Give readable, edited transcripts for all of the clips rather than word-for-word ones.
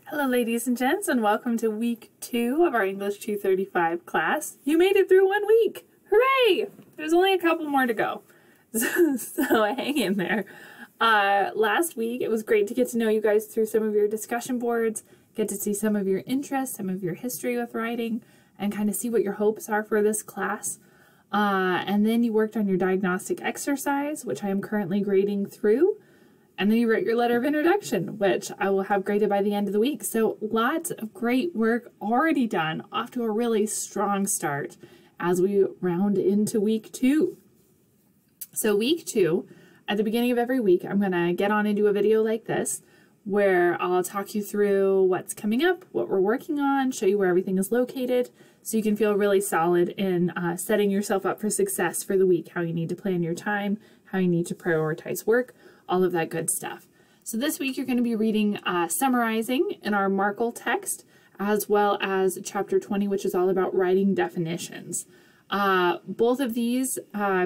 Hello ladies and gents, and welcome to week 2 of our English 235 class. You made it through 1 week! Hooray! There's only a couple more to go, so hang in there. Last week it was great to get to know you guys through some of your discussion boards, get to see some of your interests, some of your history with writing, and kind of see what your hopes are for this class. And then you worked on your diagnostic exercise, which I am currently grading through. And then you wrote your letter of introduction, which I will have graded by the end of the week. So lots of great work already done, off to a really strong start as we round into week 2. So week 2, at the beginning of every week, I'm going to get on and do a video like this, where I'll talk you through what's coming up, what we're working on, show you where everything is located, so you can feel really solid in setting yourself up for success for the week, how you need to plan your time, how you need to prioritize work, all of that good stuff. So this week you're going to be reading Summarizing in our Markle text, as well as chapter 20, which is all about writing definitions. Both of these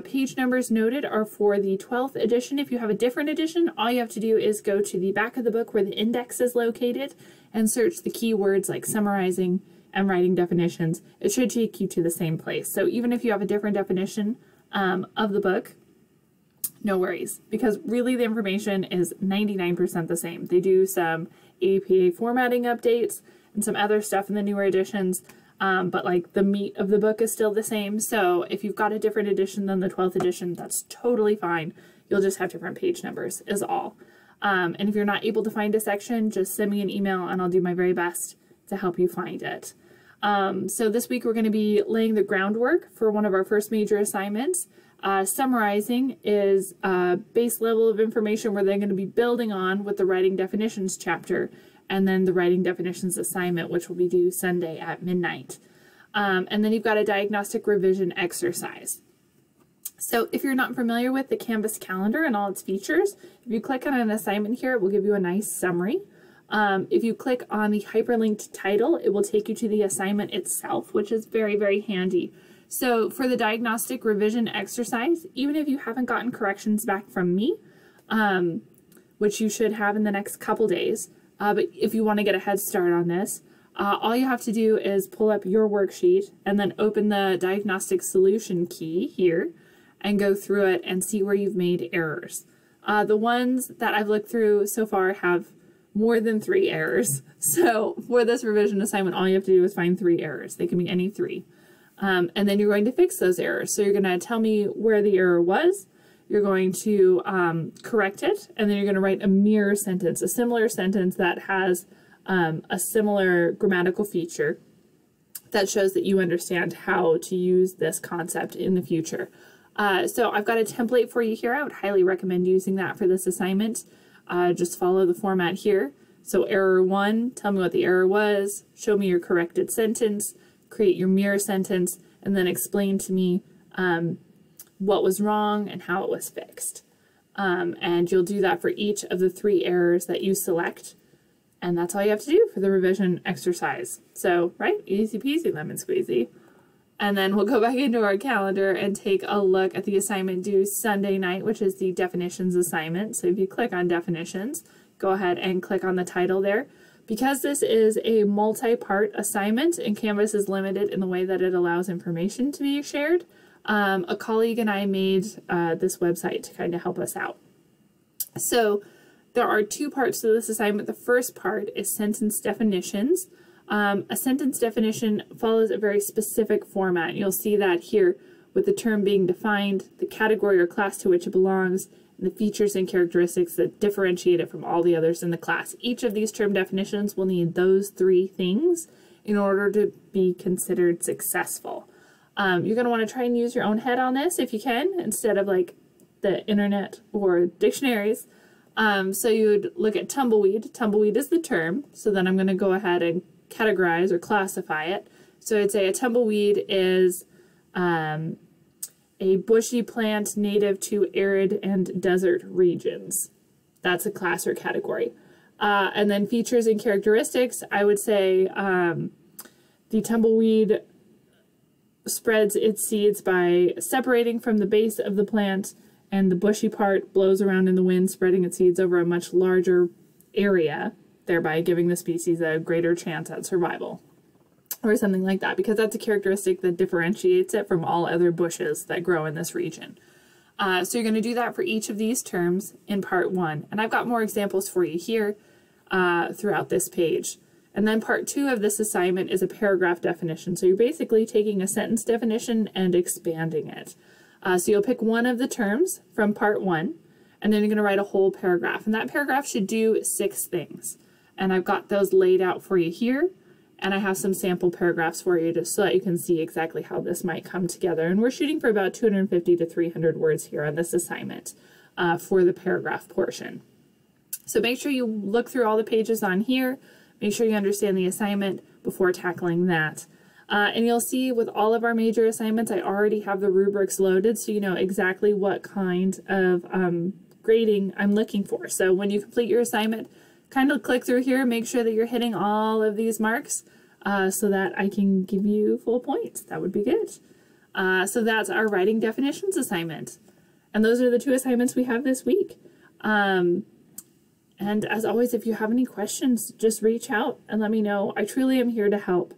page numbers noted are for the 12th edition. If you have a different edition, all you have to do is go to the back of the book where the index is located and search the keywords like summarizing and writing definitions. It should take you to the same place. So even if you have a different definition of the book, no worries, because really the information is 99% the same. They do some APA formatting updates and some other stuff in the newer editions, but like the meat of the book is still the same. So if you've got a different edition than the 12th edition, that's totally fine. You'll just have different page numbers is all. And if you're not able to find a section, just send me an email and I'll do my very best to help you find it. So this week we're going to be laying the groundwork for one of our first major assignments. Summarizing is a base level of information where they're going to be building on with the writing definitions chapter, and then the writing definitions assignment, which will be due Sunday at midnight. And then you've got a diagnostic revision exercise. So if you're not familiar with the Canvas calendar and all its features, if you click on an assignment here, it will give you a nice summary. If you click on the hyperlinked title, it will take you to the assignment itself, which is very, very handy. So for the diagnostic revision exercise, even if you haven't gotten corrections back from me, which you should have in the next couple days, but if you want to get a head start on this, all you have to do is pull up your worksheet and then open the diagnostic solution key here and go through it and see where you've made errors. The ones that I've looked through so far have more than 3 errors. So for this revision assignment, all you have to do is find 3 errors. They can be any 3. And then you're going to fix those errors. So you're going to tell me where the error was, you're going to correct it, and then you're going to write a mirror sentence, a similar sentence that has a similar grammatical feature that shows that you understand how to use this concept in the future. So I've got a template for you here. I would highly recommend using that for this assignment. Just follow the format here. So error 1, tell me what the error was, show me your corrected sentence, create your mirror sentence, and then explain to me what was wrong and how it was fixed. And you'll do that for each of the 3 errors that you select. And that's all you have to do for the revision exercise. So, right? Easy peasy lemon squeezy. And then we'll go back into our calendar and take a look at the assignment due Sunday night, which is the definitions assignment. So if you click on definitions, go ahead and click on the title there. Because this is a multi-part assignment and Canvas is limited in the way that it allows information to be shared, a colleague and I made this website to kind of help us out. So there are 2 parts to this assignment. The first part is sentence definitions. A sentence definition follows a very specific format. You'll see that here with the term being defined, the category or class to which it belongs, and the features and characteristics that differentiate it from all the others in the class. Each of these term definitions will need those 3 things in order to be considered successful. You're going to want to try and use your own head on this if you can, instead of like the internet or dictionaries. So you'd look at tumbleweed. Tumbleweed is the term, so then I'm going to go ahead and categorize or classify it. So I'd say a tumbleweed is a bushy plant native to arid and desert regions. That's a class or category. And then features and characteristics, I would say the tumbleweed spreads its seeds by separating from the base of the plant, and the bushy part blows around in the wind, spreading its seeds over a much larger area. thereby giving the species a greater chance at survival, or something like that, because that's a characteristic that differentiates it from all other bushes that grow in this region. So you're going to do that for each of these terms in part 1. And I've got more examples for you here throughout this page. And then part 2 of this assignment is a paragraph definition. So you're basically taking a sentence definition and expanding it. So you'll pick one of the terms from part 1, and then you're going to write a whole paragraph. And that paragraph should do 6 things. And I've got those laid out for you here. And I have some sample paragraphs for you just so that you can see exactly how this might come together. And we're shooting for about 250 to 300 words here on this assignment for the paragraph portion. So make sure you look through all the pages on here. Make sure you understand the assignment before tackling that. And you'll see with all of our major assignments, I already have the rubrics loaded so you know exactly what kind of grading I'm looking for. So when you complete your assignment, kind of click through here, make sure that you're hitting all of these marks so that I can give you full points. That would be good. So that's our writing definitions assignment. And those are the 2 assignments we have this week. And as always, if you have any questions, just reach out and let me know. I truly am here to help.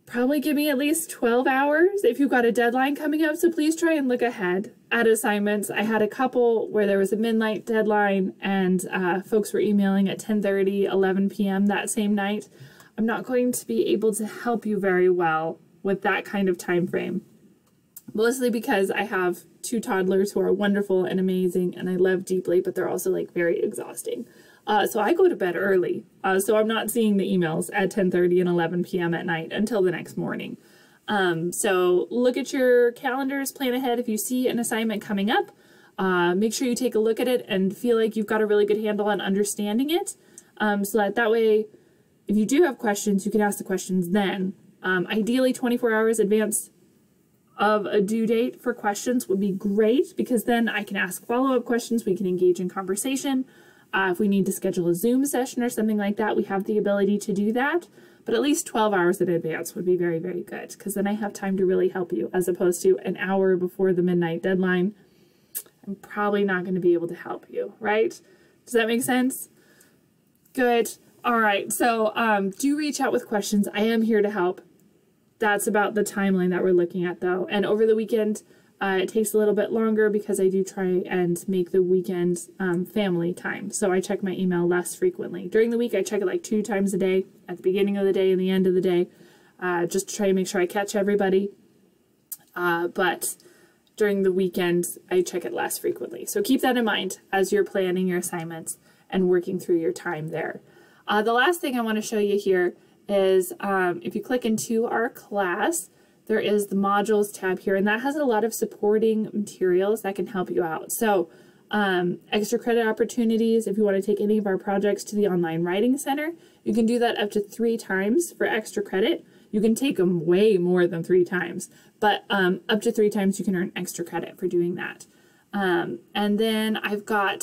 Probably give me at least 12 hours if you've got a deadline coming up, so please try and look ahead at assignments. I had a couple where there was a midnight deadline and folks were emailing at 10:30, 11 p.m. that same night. I'm not going to be able to help you very well with that kind of time frame, mostly because I have 2 toddlers who are wonderful and amazing and I love deeply, but they're also like very exhausting. So I go to bed early, so I'm not seeing the emails at 10:30 and 11 p.m. at night until the next morning. So look at your calendars, plan ahead. If you see an assignment coming up, make sure you take a look at it and feel like you've got a really good handle on understanding it, so that way, if you do have questions, you can ask the questions then. Ideally, 24 hours advance of a due date for questions would be great, because then I can ask follow-up questions, we can engage in conversation. If we need to schedule a Zoom session or something like that, we have the ability to do that. But at least 12 hours in advance would be very, very good, because then I have time to really help you, as opposed to an hour before the midnight deadline. I'm probably not going to be able to help you, right? Does that make sense? Good. All right. So do reach out with questions. I am here to help. That's about the timeline that we're looking at, though. And over the weekend, it takes a little bit longer because I do try and make the weekend family time. So I check my email less frequently. During the week, I check it like 2 times a day, at the beginning of the day and the end of the day, just to try to make sure I catch everybody. But during the weekend, I check it less frequently. So keep that in mind as you're planning your assignments and working through your time there. The last thing I want to show you here is if you click into our class, there is the modules tab here, and that has a lot of supporting materials that can help you out. So extra credit opportunities, if you want to take any of our projects to the Online Writing Center, you can do that up to 3 times for extra credit. You can take them way more than 3 times, but up to 3 times you can earn extra credit for doing that. And then I've got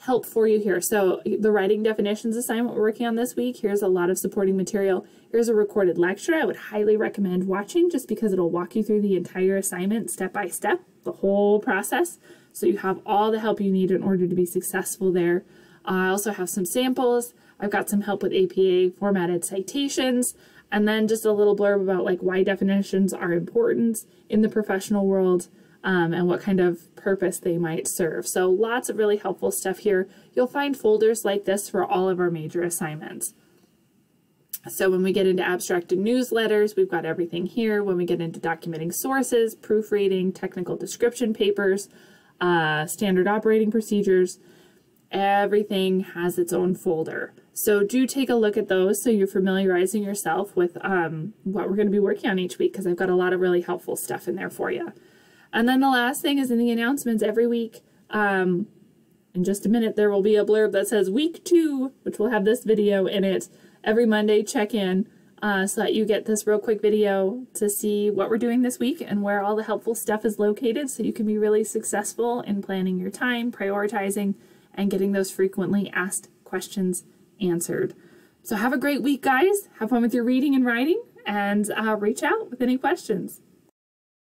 help for you here. So the writing definitions assignment we're working on this week, here's a lot of supporting material. Here's a recorded lecture I would highly recommend watching, just because it'll walk you through the entire assignment step by step, the whole process. So you have all the help you need in order to be successful there. I also have some samples. I've got some help with APA formatted citations, and then just a little blurb about like why definitions are important in the professional world, and what kind of purpose they might serve. So lots of really helpful stuff here. You'll find folders like this for all of our major assignments. So when we get into abstracted newsletters, we've got everything here. When we get into documenting sources, proofreading, technical description papers, standard operating procedures, everything has its own folder. So do take a look at those so you're familiarizing yourself with what we're going to be working on each week, because I've got a lot of really helpful stuff in there for you. And then the last thing is in the announcements every week. In just a minute, there will be a blurb that says week 2, which will have this video in it. Every Monday, check in so that you get this real quick video to see what we're doing this week and where all the helpful stuff is located, so you can be really successful in planning your time, prioritizing, and getting those frequently asked questions answered. So have a great week, guys. Have fun with your reading and writing, and reach out with any questions.